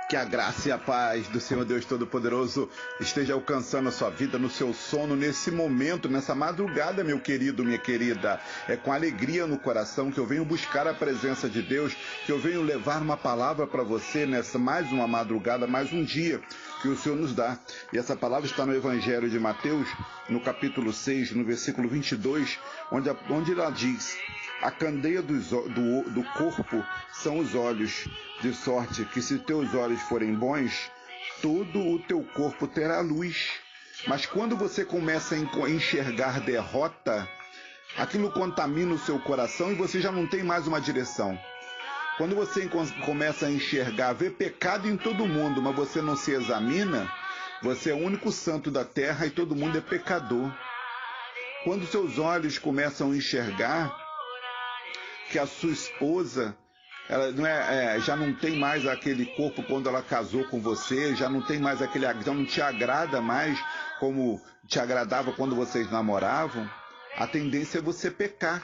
Que a graça e a paz do Senhor Deus Todo-Poderoso esteja alcançando a sua vida, no seu sono, nesse momento, nessa madrugada, meu querido, minha querida. É com alegria no coração que eu venho buscar a presença de Deus, que eu venho levar uma palavra para você nessa mais uma madrugada, mais um dia que o Senhor nos dá. E essa palavra está no Evangelho de Mateus, no capítulo 6, no versículo 22, onde ela diz: a candeia do corpo são os olhos, de sorte que se teus olhos forem bons, todo o teu corpo terá luz. Mas quando você começa a enxergar derrota, aquilo contamina o seu coração e você já não tem mais uma direção. Quando você começa a enxergar, ver pecado em todo mundo, mas você não se examina, você é o único santo da terra e todo mundo é pecador. Quando seus olhos começam a enxergar que a sua esposa, ela já não tem mais aquele corpo quando ela casou com você, já não tem mais já não te agrada mais como te agradava quando vocês namoravam, a tendência é você pecar.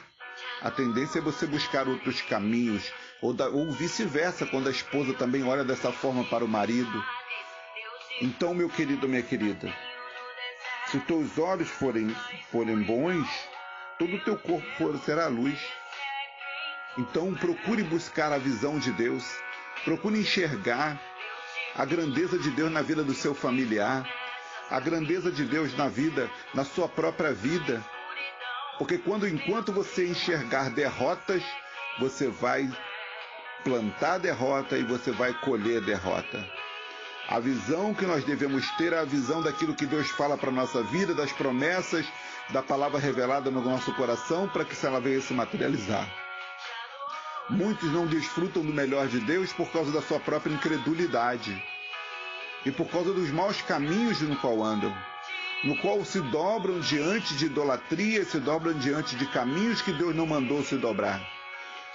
A tendência é você buscar outros caminhos, ou vice-versa, quando a esposa também olha dessa forma para o marido. Então, meu querido, minha querida, se os teus olhos forem bons, todo o teu corpo será luz. Então, procure buscar a visão de Deus, procure enxergar a grandeza de Deus na vida do seu familiar, a grandeza de Deus na sua própria vida. Porque enquanto você enxergar derrotas, você vai plantar derrota e você vai colher derrota. A visão que nós devemos ter é a visão daquilo que Deus fala para a nossa vida, das promessas, da palavra revelada no nosso coração, para que ela venha se materializar. Muitos não desfrutam do melhor de Deus por causa da sua própria incredulidade e por causa dos maus caminhos no qual andam, no qual se dobram diante de idolatria, se dobram diante de caminhos que Deus não mandou se dobrar.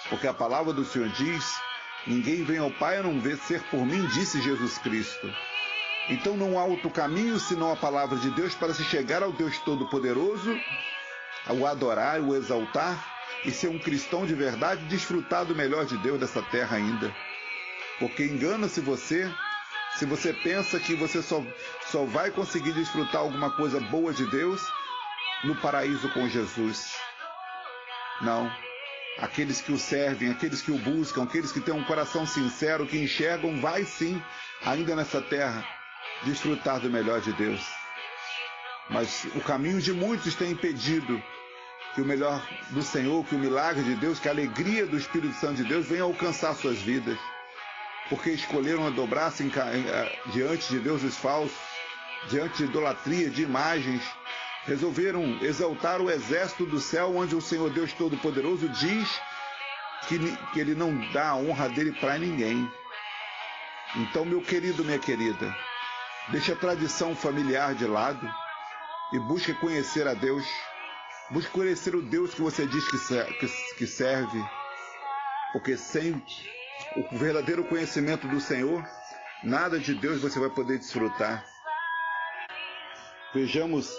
Porque a palavra do Senhor diz: ninguém vem ao Pai a não ser por mim, disse Jesus Cristo. Então não há outro caminho senão a palavra de Deus para se chegar ao Deus Todo-Poderoso, ao adorar, o exaltar e ser um cristão de verdade, desfrutar do melhor de Deus dessa terra ainda. Porque engana-se você se você pensa que você só vai conseguir desfrutar alguma coisa boa de Deus no paraíso com Jesus. Não. Aqueles que o servem, aqueles que o buscam, aqueles que têm um coração sincero, que enxergam, vai sim, ainda nessa terra, desfrutar do melhor de Deus. Mas o caminho de muitos tem impedido que o melhor do Senhor, que o milagre de Deus, que a alegria do Espírito Santo de Deus venha alcançar suas vidas. Porque escolheram dobrar-se diante de deuses falsos, diante de idolatria, de imagens. Resolveram exaltar o exército do céu, onde o Senhor Deus Todo-Poderoso diz que Ele não dá a honra dele para ninguém. Então, meu querido, minha querida, deixe a tradição familiar de lado e busque conhecer a Deus. Busque conhecer o Deus que você diz que serve. Porque sem o verdadeiro conhecimento do Senhor, nada de Deus você vai poder desfrutar. Vejamos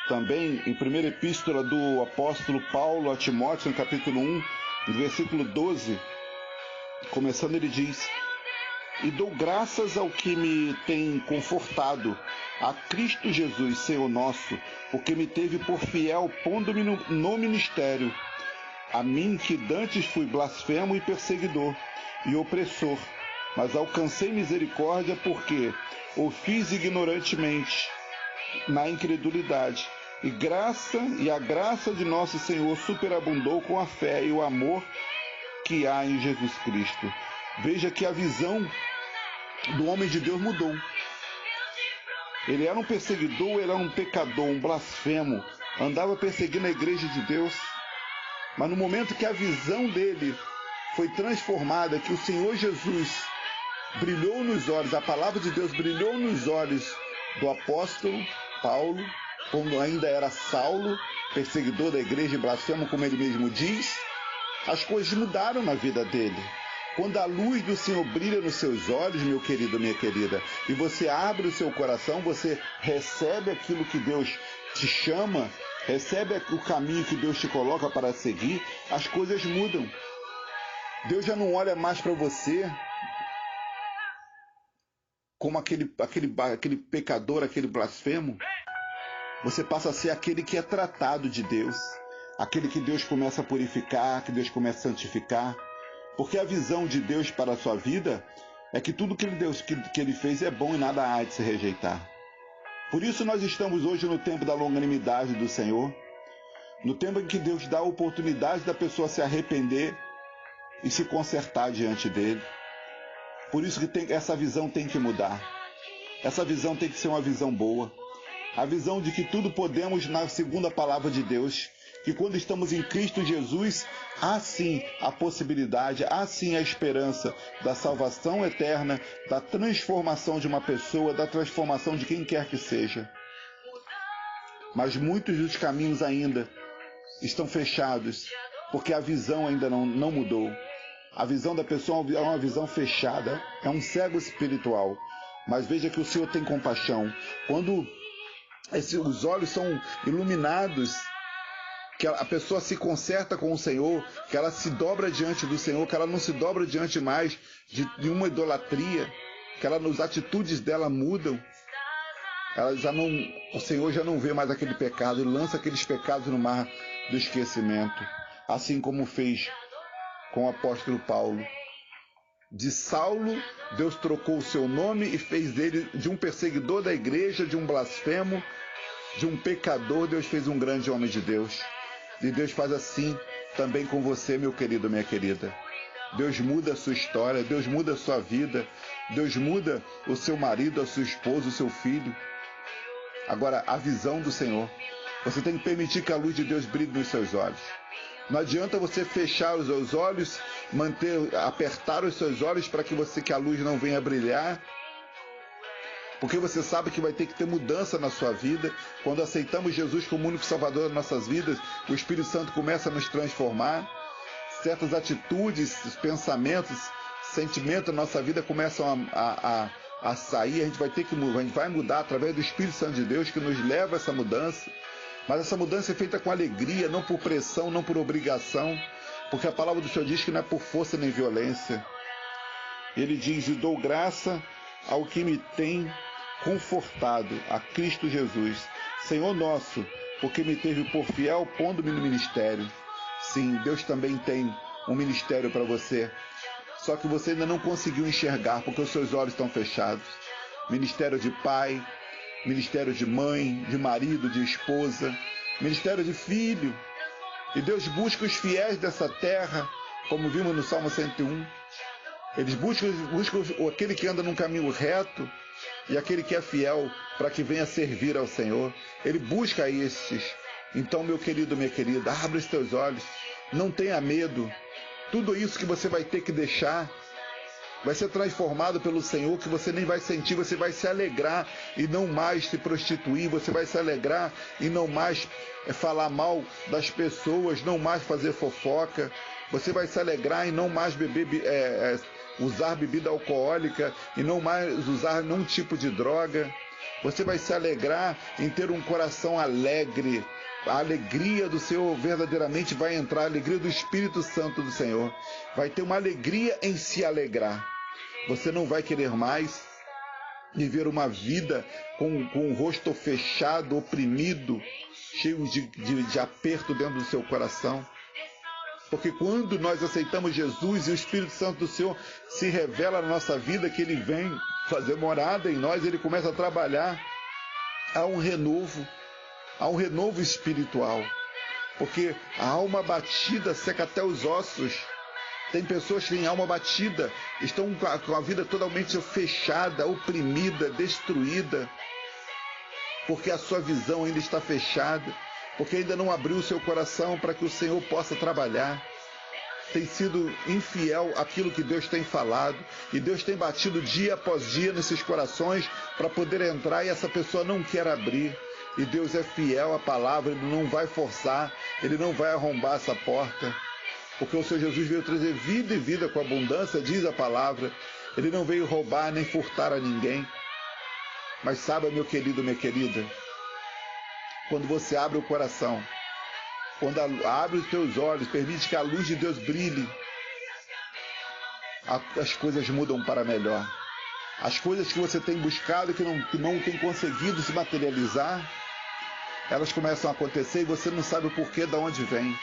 também em primeira epístola do apóstolo Paulo a Timóteo, no capítulo 1, no versículo 12, começando, ele diz: e dou graças ao que me tem confortado, a Cristo Jesus, Senhor nosso, porque me teve por fiel, pondo-me no ministério, a mim que dantes fui blasfemo e perseguidor, e opressor, mas alcancei misericórdia porque o fiz ignorantemente, na incredulidade, e a graça de nosso Senhor superabundou com a fé e o amor que há em Jesus Cristo. Veja que a visão do homem de Deus mudou. Ele era um perseguidor, ele era um pecador, um blasfemo, andava perseguindo a igreja de Deus, mas no momento que a visão dele foi transformada, que o Senhor Jesus brilhou nos olhos, a palavra de Deus brilhou nos olhos do apóstolo Paulo, quando ainda era Saulo, perseguidor da igreja e blasfemo, como ele mesmo diz, as coisas mudaram na vida dele. Quando a luz do Senhor brilha nos seus olhos, meu querido, minha querida, e você abre o seu coração, você recebe aquilo que Deus te chama, recebe o caminho que Deus te coloca para seguir, as coisas mudam. Deus já não olha mais para você como aquele pecador, aquele blasfemo, você passa a ser aquele que é tratado de Deus, aquele que Deus começa a purificar, que Deus começa a santificar, porque a visão de Deus para a sua vida é que tudo que ele fez é bom e nada há de se rejeitar. Por isso nós estamos hoje no tempo da longanimidade do Senhor, no tempo em que Deus dá a oportunidade da pessoa se arrepender e se consertar diante dele. Por isso que essa visão tem que mudar. Essa visão tem que ser uma visão boa. A visão de que tudo podemos na segunda palavra de Deus, que quando estamos em Cristo Jesus, há sim a possibilidade, há sim a esperança da salvação eterna, da transformação de uma pessoa, da transformação de quem quer que seja. Mas muitos dos caminhos ainda estão fechados, porque a visão ainda não mudou. A visão da pessoa é uma visão fechada, é um cego espiritual. Mas veja que o Senhor tem compaixão. Quando os olhos são iluminados, que a pessoa se conserta com o Senhor, que ela se dobra diante do Senhor, que ela não se dobra diante mais de uma idolatria, que as atitudes dela mudam, o Senhor já não vê mais aquele pecado, ele lança aqueles pecados no mar do esquecimento, assim como fez com o apóstolo Paulo. De Saulo, Deus trocou o seu nome e fez dele, de um perseguidor da igreja, de um blasfemo, de um pecador, Deus fez um grande homem de Deus. E Deus faz assim também com você, meu querido, minha querida. Deus muda a sua história, Deus muda a sua vida, Deus muda o seu marido, a sua esposa, o seu filho. Agora, a visão do Senhor. Você tem que permitir que a luz de Deus brilhe nos seus olhos. Não adianta você fechar os seus olhos, apertar os seus olhos para que a luz não venha brilhar, porque você sabe que vai ter que ter mudança na sua vida. Quando aceitamos Jesus como único Salvador das nossas vidas, o Espírito Santo começa a nos transformar. Certas atitudes, pensamentos, sentimentos da nossa vida começam a sair. A gente vai mudar através do Espírito Santo de Deus, que nos leva a essa mudança. Mas essa mudança é feita com alegria, não por pressão, não por obrigação, porque a palavra do Senhor diz que não é por força nem violência. Ele diz: e dou graça ao que me tem confortado, a Cristo Jesus, Senhor nosso, porque me teve por fiel, pondo-me no ministério. Sim, Deus também tem um ministério para você, só que você ainda não conseguiu enxergar, porque os seus olhos estão fechados. Ministério de pai, ministério de mãe, de marido, de esposa, ministério de filho. E Deus busca os fiéis dessa terra, como vimos no Salmo 101. Eles buscam aquele que anda num caminho reto e aquele que é fiel para que venha servir ao Senhor. Ele busca estes. Então, meu querido, minha querida, abre os teus olhos, não tenha medo. Tudo isso que você vai ter que deixar vai ser transformado pelo Senhor, que você nem vai sentir. Você vai se alegrar e não mais se prostituir, você vai se alegrar e não mais falar mal das pessoas, não mais fazer fofoca, você vai se alegrar e não mais usar bebida alcoólica e não mais usar nenhum tipo de droga. Você vai se alegrar em ter um coração alegre. A alegria do Senhor verdadeiramente vai entrar, a alegria do Espírito Santo do Senhor. Vai ter uma alegria em se alegrar. Você não vai querer mais viver uma vida com o rosto fechado, oprimido, cheio de aperto dentro do seu coração. Porque quando nós aceitamos Jesus e o Espírito Santo do Senhor se revela na nossa vida, que Ele vem fazer morada em nós, Ele começa a trabalhar, há um renovo espiritual. Porque a alma batida seca até os ossos. Tem pessoas que têm alma batida, estão com a vida totalmente fechada, oprimida, destruída, porque a sua visão ainda está fechada, porque ainda não abriu o seu coração para que o Senhor possa trabalhar. Tem sido infiel àquilo que Deus tem falado, e Deus tem batido dia após dia nesses corações para poder entrar, e essa pessoa não quer abrir. E Deus é fiel à palavra, Ele não vai forçar, Ele não vai arrombar essa porta. Porque o Senhor Jesus veio trazer vida e vida com abundância, diz a palavra. Ele não veio roubar nem furtar a ninguém. Mas saiba, meu querido, minha querida, quando você abre o coração, quando abre os teus olhos, permite que a luz de Deus brilhe, as coisas mudam para melhor. As coisas que você tem buscado que não tem conseguido se materializar, elas começam a acontecer e você não sabe o porquê, de onde vem.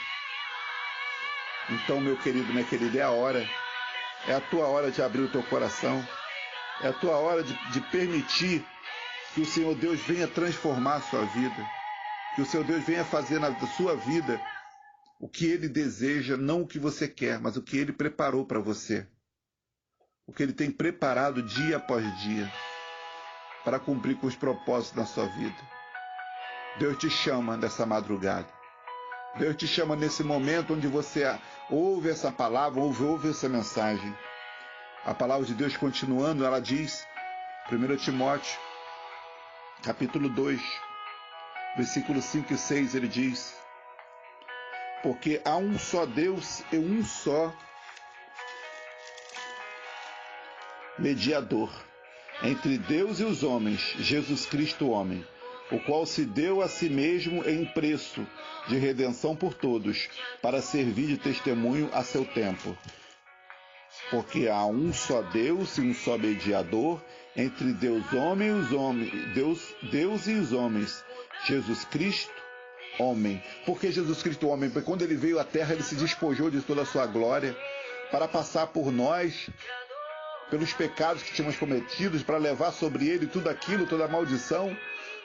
Então, meu querido, minha querida, é a hora. É a tua hora de abrir o teu coração. É a tua hora de permitir que o Senhor Deus venha transformar a sua vida. Que o Senhor Deus venha fazer na sua vida o que Ele deseja, não o que você quer, mas o que Ele preparou para você. O que Ele tem preparado dia após dia para cumprir com os propósitos na sua vida. Deus te chama nessa madrugada. Deus te chama nesse momento onde você ouve essa palavra, ouve essa mensagem. A palavra de Deus continuando, ela diz, 1 Timóteo, capítulo 2, versículos 5 e 6, ele diz: porque há um só Deus e um só mediador entre Deus e os homens, Jesus Cristo, o homem, o qual se deu a si mesmo em preço de redenção por todos, para servir de testemunho a seu tempo. Porque há um só Deus e um só mediador entre Deus e os homens, Jesus Cristo, homem. Por que Jesus Cristo, homem? Porque quando ele veio à terra, ele se despojou de toda a sua glória para passar por nós, pelos pecados que tínhamos cometidos, para levar sobre ele tudo aquilo, toda a maldição,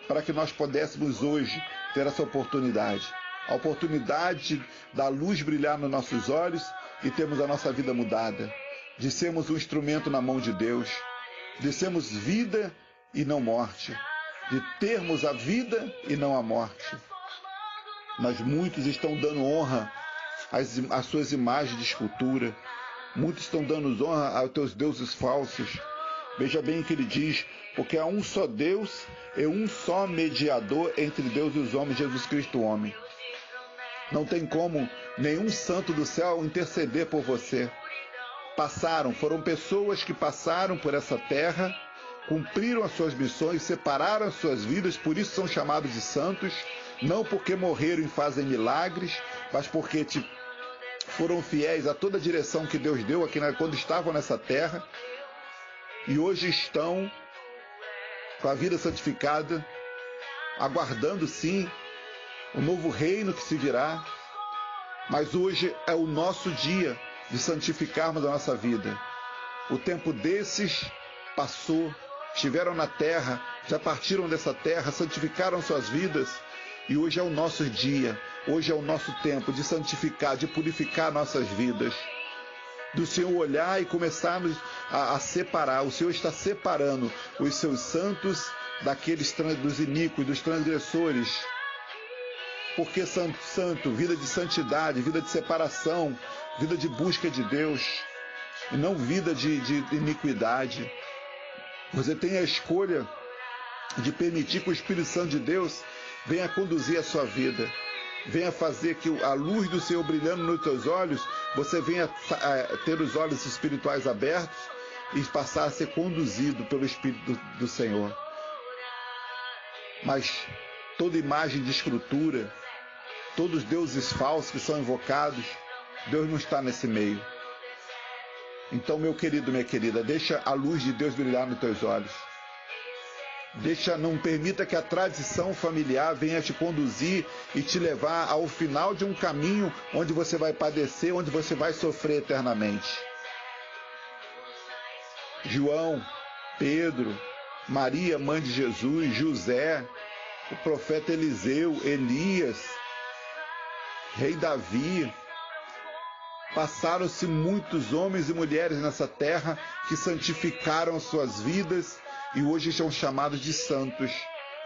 para que nós pudéssemos hoje ter essa oportunidade. A oportunidade da luz brilhar nos nossos olhos e termos a nossa vida mudada. De sermos um instrumento na mão de Deus. De sermos vida e não morte. De termos a vida e não a morte. Mas muitos estão dando honra às suas imagens de escultura. Muitos estão dando honra aos teus deuses falsos. Veja bem o que ele diz, porque há um só Deus e um só mediador entre Deus e os homens, Jesus Cristo, o homem. Não tem como nenhum santo do céu interceder por você. Foram pessoas que passaram por essa terra, cumpriram as suas missões, separaram as suas vidas, por isso são chamados de santos, não porque morreram e fazem milagres, mas porque foram fiéis a toda a direção que Deus deu aqui quando estavam nessa terra, e hoje estão com a vida santificada, aguardando sim o novo reino que se virá. Mas hoje é o nosso dia de santificarmos a nossa vida. O tempo desses passou, estiveram na terra, já partiram dessa terra, santificaram suas vidas, e hoje é o nosso dia, hoje é o nosso tempo de santificar, de purificar nossas vidas. Do Senhor olhar e começarmos a separar. O Senhor está separando os seus santos dos iníquos, dos transgressores. Porque santo, vida de santidade, vida de separação, vida de busca de Deus, e não vida de iniquidade. Você tem a escolha de permitir que o Espírito Santo de Deus venha conduzir a sua vida, venha fazer que a luz do Senhor brilhando nos teus olhos, você venha ter os olhos espirituais abertos e passar a ser conduzido pelo Espírito do Senhor. Mas toda imagem de escultura, todos os deuses falsos que são invocados, Deus não está nesse meio. Então, meu querido, minha querida, deixa a luz de Deus brilhar nos teus olhos. Não permita que a tradição familiar venha te conduzir e te levar ao final de um caminho onde você vai padecer, onde você vai sofrer eternamente. João, Pedro, Maria, mãe de Jesus, José, o profeta Eliseu, Elias, rei Davi, passaram-se muitos homens e mulheres nessa terra que santificaram suas vidas e hoje são chamados de santos,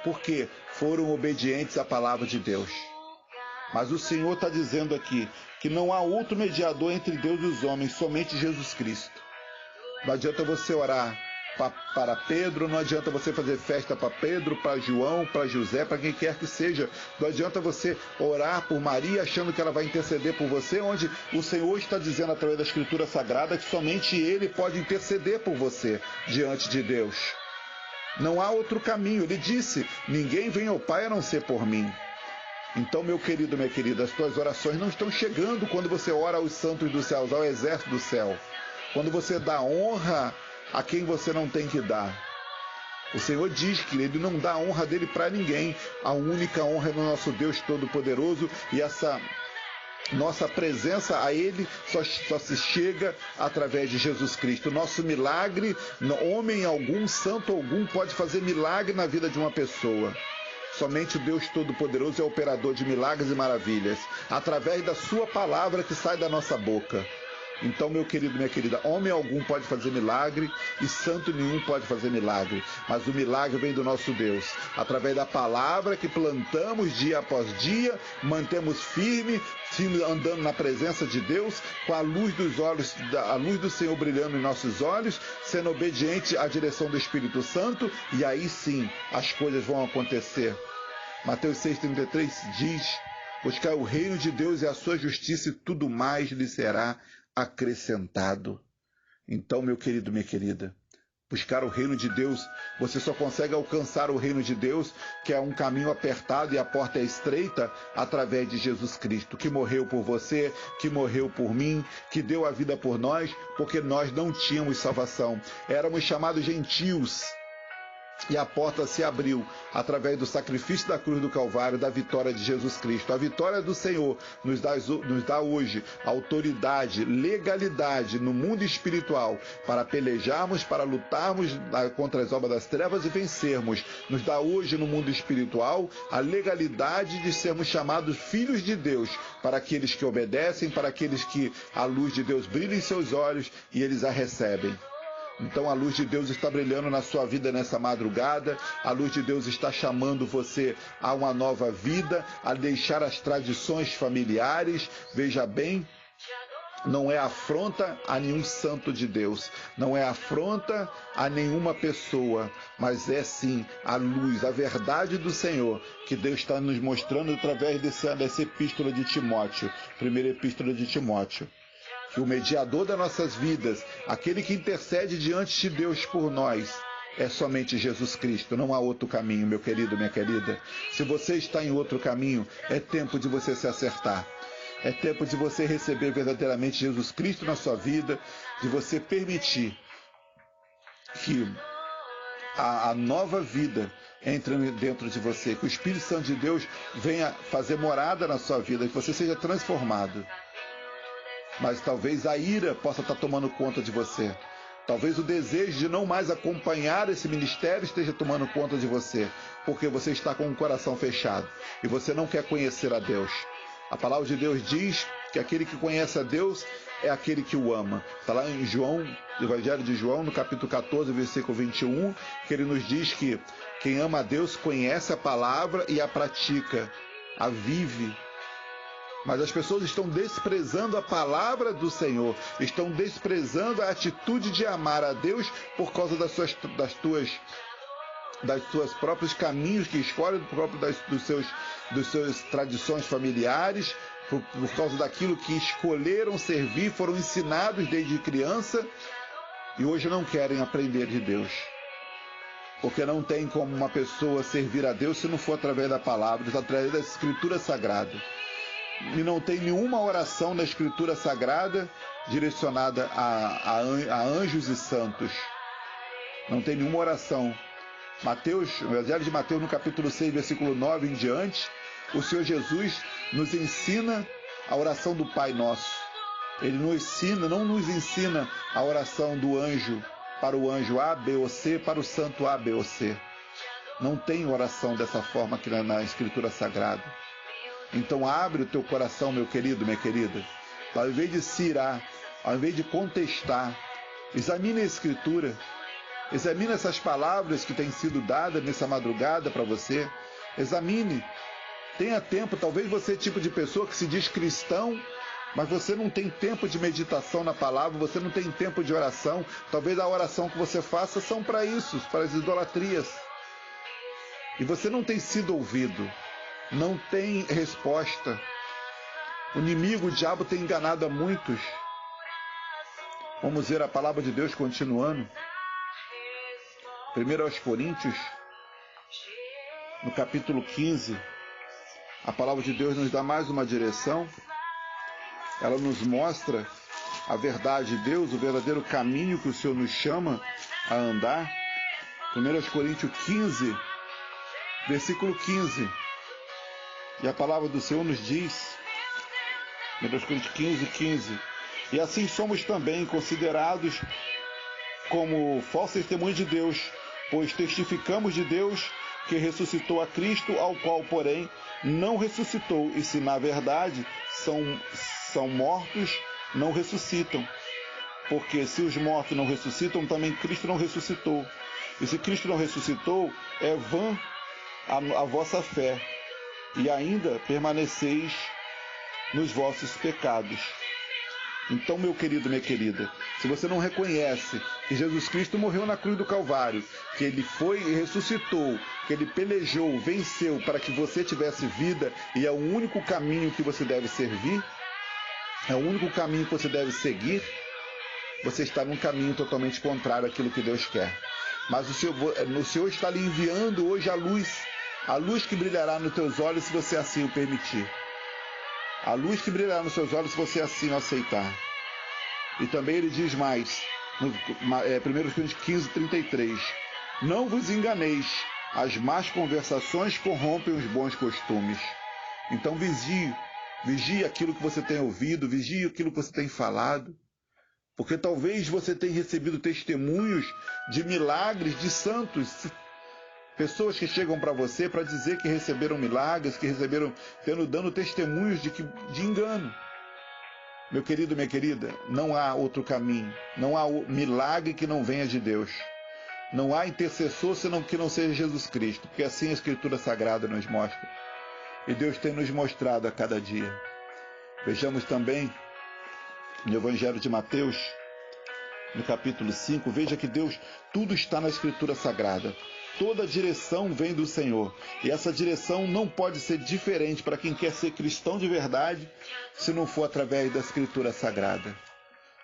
porque foram obedientes à palavra de Deus. Mas o Senhor está dizendo aqui que não há outro mediador entre Deus e os homens, somente Jesus Cristo. Não adianta você orar para Pedro, não adianta você fazer festa para Pedro, para João, para José, para quem quer que seja. Não adianta você orar por Maria achando que ela vai interceder por você, onde o Senhor está dizendo através da Escritura Sagrada que somente Ele pode interceder por você diante de Deus. Não há outro caminho. Ele disse, ninguém vem ao Pai a não ser por mim. Então, meu querido, minha querida, as tuas orações não estão chegando quando você ora aos santos dos céus, ao exército do céu. Quando você dá honra a quem você não tem que dar. O Senhor diz que Ele não dá a honra dele para ninguém. A única honra é no nosso Deus Todo-Poderoso, e essa nossa presença a Ele só se chega através de Jesus Cristo. Nosso milagre, homem algum, santo algum, pode fazer milagre na vida de uma pessoa. Somente o Deus Todo-Poderoso é operador de milagres e maravilhas, através da sua palavra que sai da nossa boca. Então, meu querido, minha querida, homem algum pode fazer milagre e santo nenhum pode fazer milagre. Mas o milagre vem do nosso Deus, através da palavra que plantamos dia após dia, mantemos firme, andando na presença de Deus, com a luz dos olhos, a luz do Senhor brilhando em nossos olhos, sendo obediente à direção do Espírito Santo, e aí sim as coisas vão acontecer. Mateus 6,33 diz: buscar o reino de Deus e a sua justiça, e tudo mais lhe será acrescentado. Então, meu querido, minha querida, buscar o reino de Deus, você só consegue alcançar o reino de Deus, que é um caminho apertado e a porta é estreita, através de Jesus Cristo, que morreu por você, que morreu por mim, que deu a vida por nós, porque nós não tínhamos salvação. Éramos chamados gentios. E a porta se abriu através do sacrifício da cruz do Calvário, da vitória de Jesus Cristo. A vitória do Senhor nos dá hoje autoridade, legalidade no mundo espiritual para pelejarmos, para lutarmos contra as obras das trevas e vencermos. Nos dá hoje no mundo espiritual a legalidade de sermos chamados filhos de Deus, para aqueles que obedecem, para aqueles que a luz de Deus brilha em seus olhos e eles a recebem. Então a luz de Deus está brilhando na sua vida nessa madrugada, a luz de Deus está chamando você a uma nova vida, a deixar as tradições familiares. Veja bem, não é afronta a nenhum santo de Deus, não é afronta a nenhuma pessoa, mas é sim a luz, a verdade do Senhor, que Deus está nos mostrando através dessa epístola de Timóteo, primeira epístola de Timóteo. Que o mediador das nossas vidas, aquele que intercede diante de Deus por nós, é somente Jesus Cristo. Não há outro caminho, meu querido, minha querida. Se você está em outro caminho, é tempo de você se acertar. É tempo de você receber verdadeiramente Jesus Cristo na sua vida, de você permitir que a nova vida entre dentro de você, que o Espírito Santo de Deus venha fazer morada na sua vida, que você seja transformado. Mas talvez a ira possa estar tomando conta de você. Talvez o desejo de não mais acompanhar esse ministério esteja tomando conta de você, porque você está com o coração fechado e você não quer conhecer a Deus. A palavra de Deus diz que aquele que conhece a Deus é aquele que o ama. Está lá em João, Evangelho de João, no capítulo 14, versículo 21, que ele nos diz que quem ama a Deus conhece a palavra e a pratica, a vive. Mas as pessoas estão desprezando a palavra do Senhor, estão desprezando a atitude de amar a Deus por causa das suas próprios caminhos que escolhem, dos seus tradições familiares, por causa daquilo que escolheram servir, foram ensinados desde criança e hoje não querem aprender de Deus. Porque não tem como uma pessoa servir a Deus se não for através da palavra, através da Escritura Sagrada. E não tem nenhuma oração na Escritura Sagrada direcionada a anjos e santos. Não tem nenhuma oração. No Evangelho de Mateus, no capítulo 6, versículo 9 em diante, o Senhor Jesus nos ensina a oração do Pai Nosso. Ele não nos ensina a oração do anjo para o anjo A, B ou C, para o santo A, B ou C. Não tem oração dessa forma aqui na Escritura Sagrada. Então abre o teu coração, meu querido, minha querida. Ao invés de se irar, ao invés de contestar, examine a Escritura. Examine essas palavras que têm sido dadas nessa madrugada para você. Examine. Tenha tempo. Talvez você é o tipo de pessoa que se diz cristão, mas você não tem tempo de meditação na palavra, você não tem tempo de oração. Talvez a oração que você faça são para isso, para as idolatrias. E você não tem sido ouvido. Não tem resposta. O inimigo, o diabo, tem enganado a muitos. Vamos ver a palavra de Deus continuando. 1 aos Coríntios, no capítulo 15, a palavra de Deus nos dá mais uma direção. Ela nos mostra a verdade de Deus, o verdadeiro caminho que o Senhor nos chama a andar. 1 Coríntios 15, versículo 15. E a palavra do Senhor nos diz, 1 Coríntios 15, 15. E assim somos também considerados como falsos testemunhos de Deus, pois testificamos de Deus que ressuscitou a Cristo, ao qual, porém, não ressuscitou. E se, na verdade, são mortos, não ressuscitam. Porque se os mortos não ressuscitam, também Cristo não ressuscitou. E se Cristo não ressuscitou, é vã a vossa fé, e ainda permaneceis nos vossos pecados. Então, meu querido, minha querida, se você não reconhece que Jesus Cristo morreu na cruz do Calvário, que Ele foi e ressuscitou, que Ele pelejou, venceu para que você tivesse vida, e é o único caminho que você deve servir, é o único caminho que você deve seguir, você está num caminho totalmente contrário àquilo que Deus quer. Mas o Senhor está lhe enviando hoje a luz que brilhará nos teus olhos se você assim o permitir. A luz que brilhará nos seus olhos se você assim o aceitar. E também ele diz mais, no 1 Coríntios 15, 33. Não vos enganeis, as más conversações corrompem os bons costumes. Então vigie aquilo que você tem ouvido, vigie aquilo que você tem falado. Porque talvez você tenha recebido testemunhos de milagres de santos. Pessoas que chegam para você para dizer que receberam milagres, que receberam, dando testemunhos de engano. Meu querido, minha querida, não há outro caminho. Não há milagre que não venha de Deus. Não há intercessor senão que não seja Jesus Cristo. Porque assim a Escritura Sagrada nos mostra. E Deus tem nos mostrado a cada dia. Vejamos também no Evangelho de Mateus, no capítulo 5, veja que Deus, tudo está na Escritura Sagrada. Toda direção vem do Senhor. E essa direção não pode ser diferente para quem quer ser cristão de verdade, se não for através da Escritura Sagrada.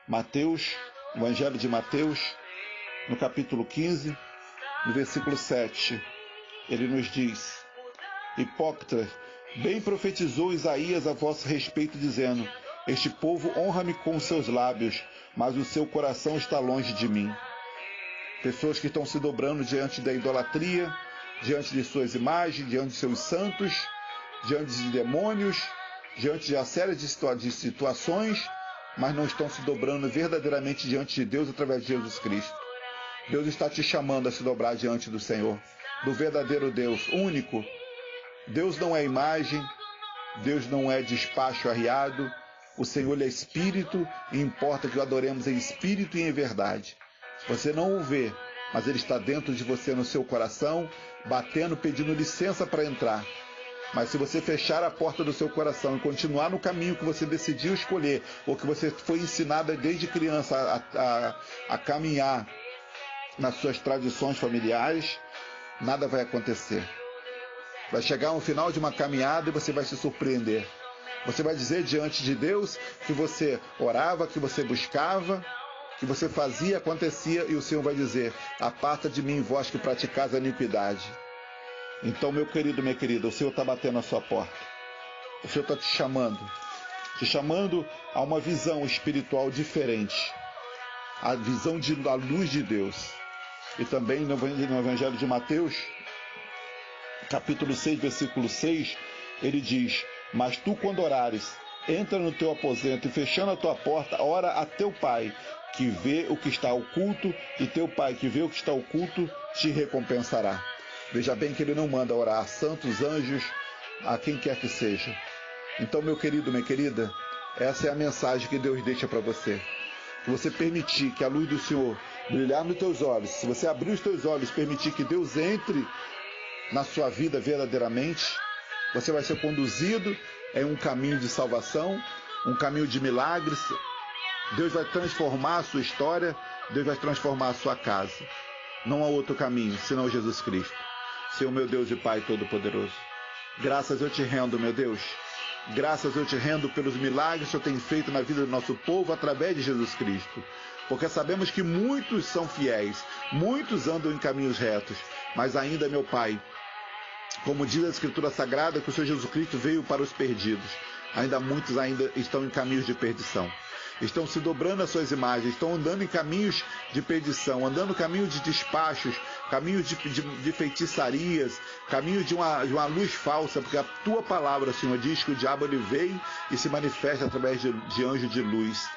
Mateus, Evangelho de Mateus, no capítulo 15, no versículo 7, ele nos diz: Hipócritas, bem profetizou Isaías a vosso respeito, dizendo: Este povo honra-me com seus lábios, mas o seu coração está longe de mim. Pessoas que estão se dobrando diante da idolatria, diante de suas imagens, diante de seus santos, diante de demônios, diante de uma série de situações, mas não estão se dobrando verdadeiramente diante de Deus através de Jesus Cristo. Deus está te chamando a se dobrar diante do Senhor, do verdadeiro Deus, único. Deus não é imagem, Deus não é despacho arriado, o Senhor é Espírito e importa que o adoremos em Espírito e em verdade. Você não o vê, mas Ele está dentro de você, no seu coração, batendo, pedindo licença para entrar. Mas se você fechar a porta do seu coração e continuar no caminho que você decidiu escolher, ou que você foi ensinada desde criança a caminhar nas suas tradições familiares, nada vai acontecer. Vai chegar um final de uma caminhada e você vai se surpreender. Você vai dizer diante de Deus que você orava, que você buscava, que você fazia, acontecia, e o Senhor vai dizer: aparta de mim, vós que praticais a iniquidade. Então, meu querido, minha querida, o Senhor está batendo a sua porta. O Senhor está te chamando a uma visão espiritual diferente, a visão da luz de Deus. E também no Evangelho de Mateus, capítulo 6, versículo 6, ele diz: Mas tu, quando orares, entra no teu aposento e, fechando a tua porta, ora a teu Pai, que vê o que está oculto, e teu Pai, que vê o que está oculto, te recompensará. Veja bem que Ele não manda orar a santos, anjos, a quem quer que seja. Então, meu querido, minha querida, essa é a mensagem que Deus deixa para você. Se você permitir que a luz do Senhor brilhar nos teus olhos, se você abrir os teus olhos e permitir que Deus entre na sua vida verdadeiramente, você vai ser conduzido em um caminho de salvação, um caminho de milagres. Deus vai transformar a sua história, Deus vai transformar a sua casa. Não há outro caminho, senão Jesus Cristo. Senhor, meu Deus e Pai Todo-Poderoso, graças eu te rendo, meu Deus. Graças eu te rendo pelos milagres que eu tenho feito na vida do nosso povo através de Jesus Cristo. Porque sabemos que muitos são fiéis, muitos andam em caminhos retos, mas ainda, meu Pai, como diz a Escritura Sagrada, que o Senhor Jesus Cristo veio para os perdidos. Ainda muitos estão em caminhos de perdição. estão se dobrando às suas imagens, estão andando em caminhos de perdição, andando em caminhos de despachos, caminhos de feitiçarias, caminhos de uma luz falsa, porque a tua palavra, Senhor, diz que o diabo ele vem e se manifesta através de anjo de luz,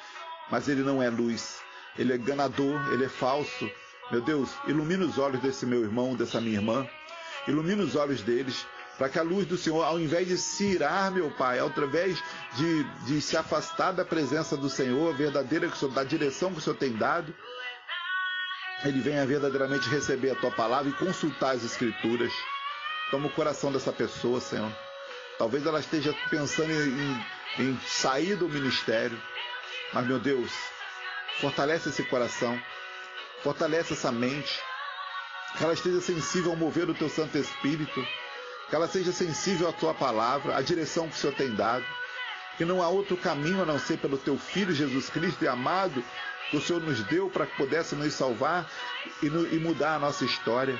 mas ele não é luz, ele é enganador, ele é falso. Meu Deus, ilumina os olhos desse meu irmão, dessa minha irmã, ilumina os olhos deles, para que a luz do Senhor, ao invés de se irar, meu Pai, ao invés de se afastar da presença do Senhor, verdadeira, da direção que o Senhor tem dado, ele venha verdadeiramente receber a Tua palavra e consultar as Escrituras. Toma o coração dessa pessoa, Senhor. Talvez ela esteja pensando em sair do ministério, mas, meu Deus, fortalece esse coração, fortalece essa mente, que ela esteja sensível ao mover do Teu Santo Espírito, que ela seja sensível à Tua palavra, à direção que o Senhor tem dado, que não há outro caminho a não ser pelo Teu Filho Jesus Cristo e amado, que o Senhor nos deu para que pudéssemos nos salvar e mudar a nossa história.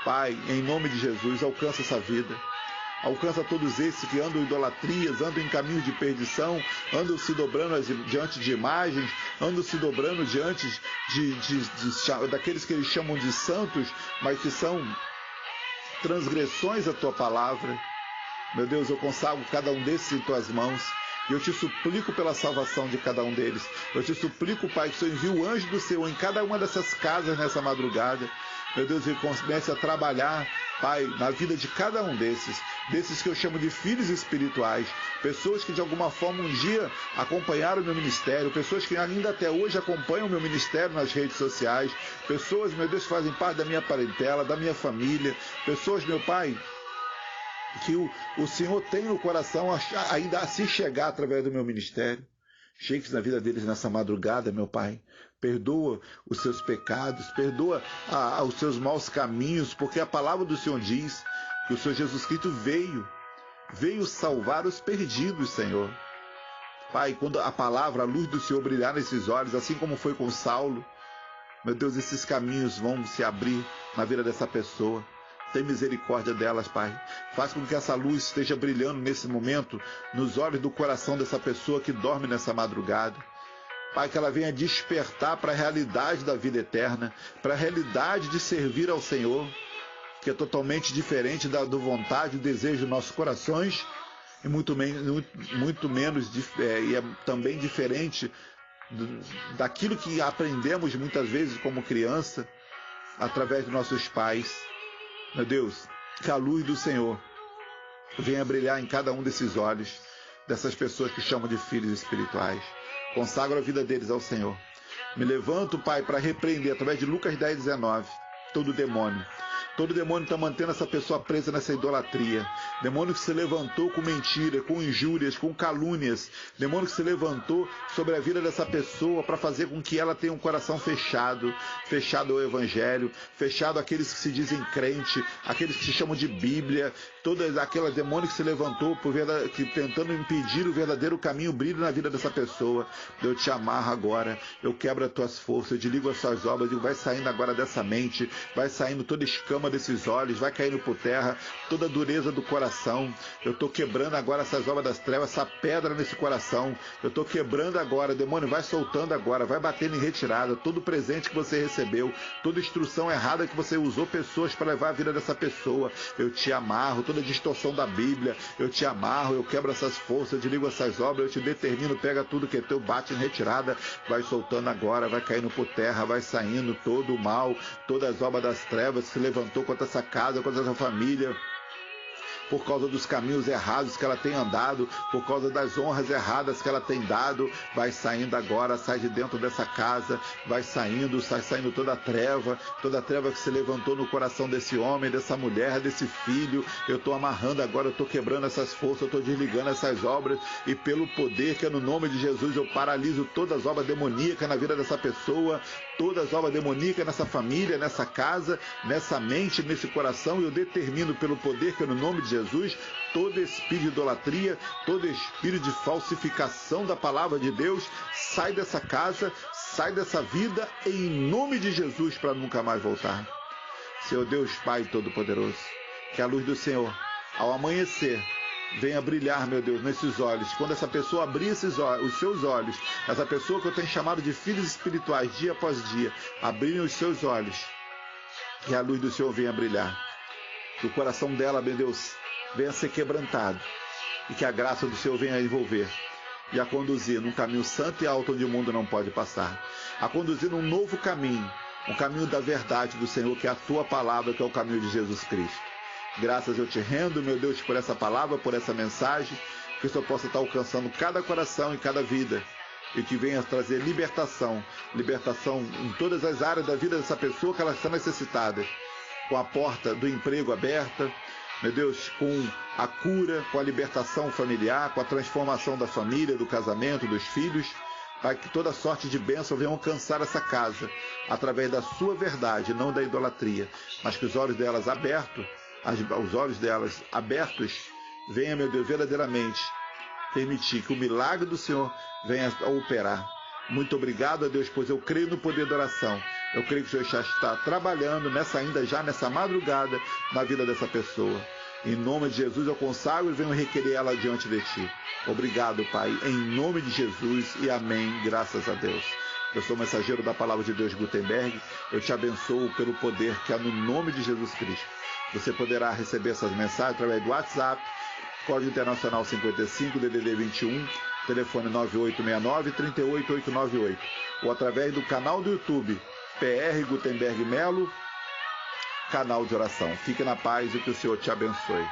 Pai, em nome de Jesus, alcança essa vida. Alcança todos esses que andam em idolatrias, andam em caminhos de perdição, andam se dobrando diante de imagens, andam se dobrando diante daqueles que eles chamam de santos, mas que são transgressões à Tua palavra. Meu Deus, eu consagro cada um desses em Tuas mãos. E eu te suplico pela salvação de cada um deles. Eu te suplico, Pai, que o Senhor envie o anjo do Senhor em cada uma dessas casas nessa madrugada. Meu Deus, ele comece a trabalhar, Pai, na vida de cada um desses que eu chamo de filhos espirituais, pessoas que de alguma forma um dia acompanharam o meu ministério, pessoas que ainda até hoje acompanham o meu ministério nas redes sociais, pessoas, meu Deus, que fazem parte da minha parentela, da minha família, pessoas, meu Pai, que o Senhor tem no coração ainda a se chegar através do meu ministério. Chegue na vida deles nessa madrugada, meu Pai. Perdoa os seus pecados, perdoa os seus maus caminhos, porque a palavra do Senhor diz que o Senhor Jesus Cristo veio salvar os perdidos, Senhor. Pai, quando a palavra, a luz do Senhor brilhar nesses olhos, assim como foi com Saulo, meu Deus, esses caminhos vão se abrir na vida dessa pessoa. Tem misericórdia delas, Pai. Faz com que essa luz esteja brilhando nesse momento nos olhos do coração dessa pessoa que dorme nessa madrugada. Pai, que ela venha despertar para a realidade da vida eterna, para a realidade de servir ao Senhor, que é totalmente diferente da vontade, do desejo dos nossos corações, e muito menos e é também diferente daquilo que aprendemos muitas vezes como criança, através dos nossos pais. Meu Deus, que a luz do Senhor venha brilhar em cada um desses olhos, dessas pessoas que chamam de filhos espirituais. Consagro a vida deles ao Senhor. Me levanto, Pai, para repreender, através de Lucas 10:19, todo demônio. Todo demônio está mantendo essa pessoa presa nessa idolatria. Demônio que se levantou com mentira, com injúrias, com calúnias. Demônio que se levantou sobre a vida dessa pessoa para fazer com que ela tenha um coração fechado. Fechado ao Evangelho, fechado àqueles que se dizem crente, aqueles que se chamam de Bíblia. Todas aquelas demônios que se levantou tentando impedir o verdadeiro caminho, brilho na vida dessa pessoa. Eu te amarro agora. Eu quebro as tuas forças, eu desligo as suas obras. Eu digo, vai saindo agora dessa mente, vai saindo toda escama desses olhos, vai caindo por terra toda a dureza do coração. Eu estou quebrando agora essas obras das trevas, essa pedra nesse coração. Eu estou quebrando agora, demônio, vai soltando agora, vai batendo em retirada todo presente que você recebeu, toda instrução errada que você usou pessoas para levar a vida dessa pessoa. Eu te amarro, toda distorção da Bíblia, eu te amarro, eu quebro essas forças, eu desligo essas obras, eu te determino, pega tudo que é teu, bate em retirada, vai soltando agora, vai caindo por terra, vai saindo todo o mal, todas as obras das trevas que se levantou contra essa casa, contra essa família, por causa dos caminhos errados que ela tem andado, por causa das honras erradas que ela tem dado, vai saindo agora, sai de dentro dessa casa, vai saindo, sai saindo toda a treva que se levantou no coração desse homem, dessa mulher, desse filho. Eu estou amarrando agora, eu estou quebrando essas forças, eu estou desligando essas obras, e pelo poder que é no nome de Jesus, eu paraliso todas as obras demoníacas na vida dessa pessoa, todas as obras demoníacas nessa família, nessa casa, nessa mente, nesse coração. Eu determino pelo poder que é no nome de Jesus, todo espírito de idolatria, todo espírito de falsificação da palavra de Deus, sai dessa casa, sai dessa vida, em nome de Jesus, para nunca mais voltar. Senhor Deus Pai Todo-Poderoso, que a luz do Senhor, ao amanhecer, venha brilhar, meu Deus, nesses olhos. Quando essa pessoa abrir os seus olhos, essa pessoa que eu tenho chamado de filhos espirituais, dia após dia, abrirem os seus olhos, que a luz do Senhor venha brilhar. Que o coração dela, meu Deus, venha ser quebrantado. E que a graça do Senhor venha a envolver e a conduzir num caminho santo e alto onde o mundo não pode passar. A conduzir num novo caminho, um caminho da verdade do Senhor, que é a tua palavra, que é o caminho de Jesus Cristo. Graças eu te rendo, meu Deus, por essa palavra, por essa mensagem, que o Senhor possa estar alcançando cada coração e cada vida, e que venha trazer libertação em todas as áreas da vida dessa pessoa que ela está necessitada, com a porta do emprego aberta, meu Deus, com a cura, com a libertação familiar, com a transformação da família, do casamento, dos filhos, para que toda sorte de bênção venha alcançar essa casa, através da sua verdade, não da idolatria, mas que os olhos delas abertos, venha, meu Deus, verdadeiramente permitir que o milagre do Senhor venha a operar. Muito obrigado a Deus, pois eu creio no poder da oração. Eu creio que o Senhor já está trabalhando nessa madrugada, na vida dessa pessoa. Em nome de Jesus eu consagro e venho requerer ela diante de Ti. Obrigado, Pai, em nome de Jesus e amém, graças a Deus. Eu sou o mensageiro da Palavra de Deus, Gutenberg. Eu te abençoo pelo poder que há no nome de Jesus Cristo. Você poderá receber essas mensagens através do WhatsApp, Código Internacional 55, DDD 21, telefone 9869-38898, ou através do canal do YouTube, PR Gutenberg Melo, canal de oração. Fique na paz e que o Senhor te abençoe.